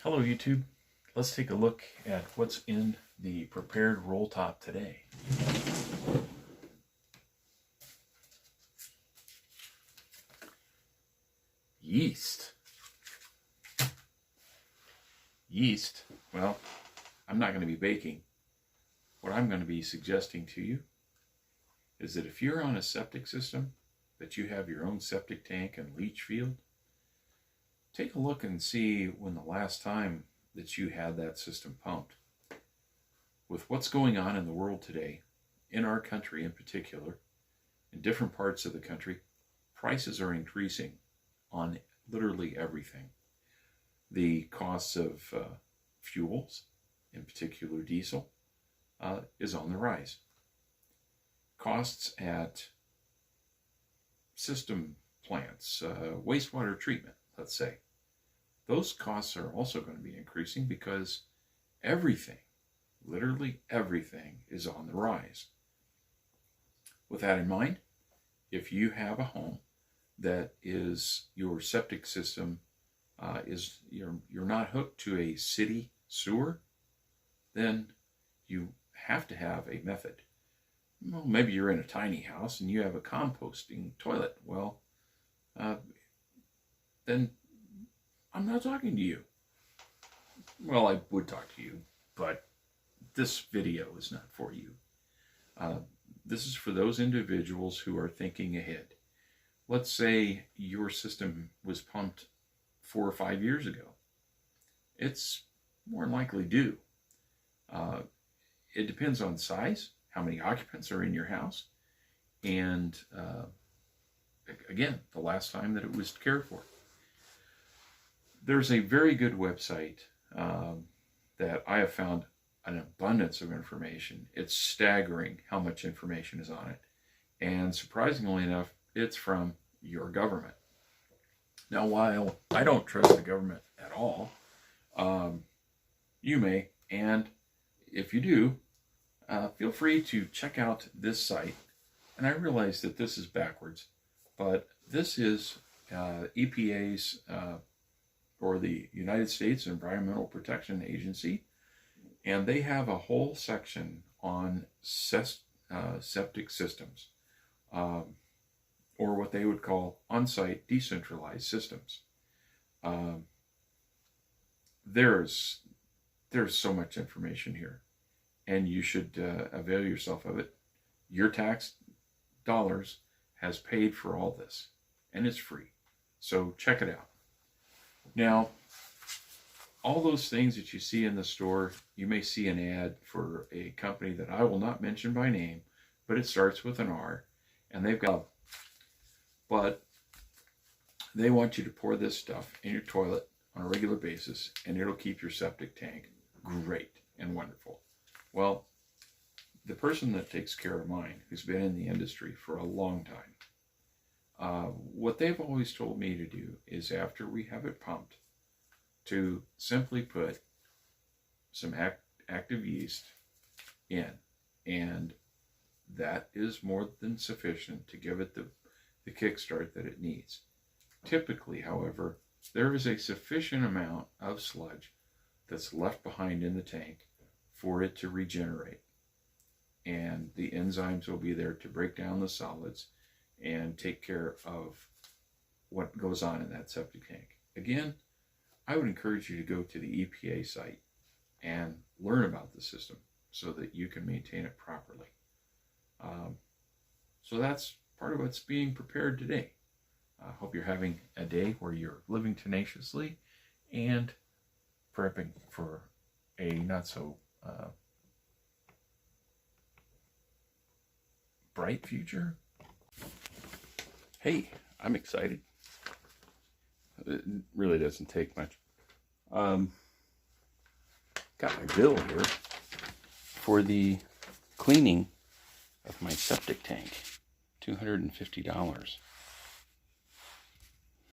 Hello YouTube. Let's take a look at what's in the prepared roll top today. Yeast. Yeast, well, I'm not going to be baking. What I'm going to be suggesting to you is that if you're on a septic system, that you have your own septic tank and leach field, take a look and see when the last time that you had that system pumped. With what's going on in the world today, in our country in particular, in different parts of the country, prices are increasing on literally everything. The costs of fuels, in particular diesel, is on the rise. Costs at system plants, wastewater treatment, let's say, those costs are also going to be increasing because everything, literally everything, is on the rise. With that in mind, if you have a home that is your septic system you're not hooked to a city sewer, then you have to have a method. Well, maybe you're in a tiny house and you have a composting toilet. Well, then I'm not talking to you. Well, I would talk to you, but this video is not for you. This is for those individuals who are thinking ahead. Let's say your system was pumped 4 or 5 years ago. It's more than likely due. It depends on size, how many occupants are in your house, and again, the last time that it was cared for. There's a very good website that I have found an abundance of information. It's staggering how much information is on it. And surprisingly enough, it's from your government. Now, while I don't trust the government at all, you may, and if you do, feel free to check out this site. And I realize that this is backwards, but this is EPA's, or the United States Environmental Protection Agency, and they have a whole section on septic systems, or what they would call on-site decentralized systems. There's so much information here, and you should avail yourself of it. Your tax dollars has paid for all this, and it's free. So check it out. Now, all those things that you see in the store, you may see an ad for a company that I will not mention by name, but it starts with an R, and they've got, but they want you to pour this stuff in your toilet on a regular basis, and it'll keep your septic tank great and wonderful. Well, the person that takes care of mine, who's been in the industry for a long time, what they've always told me to do is, after we have it pumped, to simply put some active yeast in, and that is more than sufficient to give it the kickstart that it needs. Typically, however, there is a sufficient amount of sludge that's left behind in the tank for it to regenerate, and the enzymes will be there to break down the solids and take care of what goes on in that septic tank. Again, I would encourage you to go to the EPA site and learn about the system so that you can maintain it properly. So that's part of what's being prepared today. I hope you're having a day where you're living tenaciously and prepping for a not so bright future. Hey, I'm excited. It really doesn't take much. Got my bill here for the cleaning of my septic tank. $250.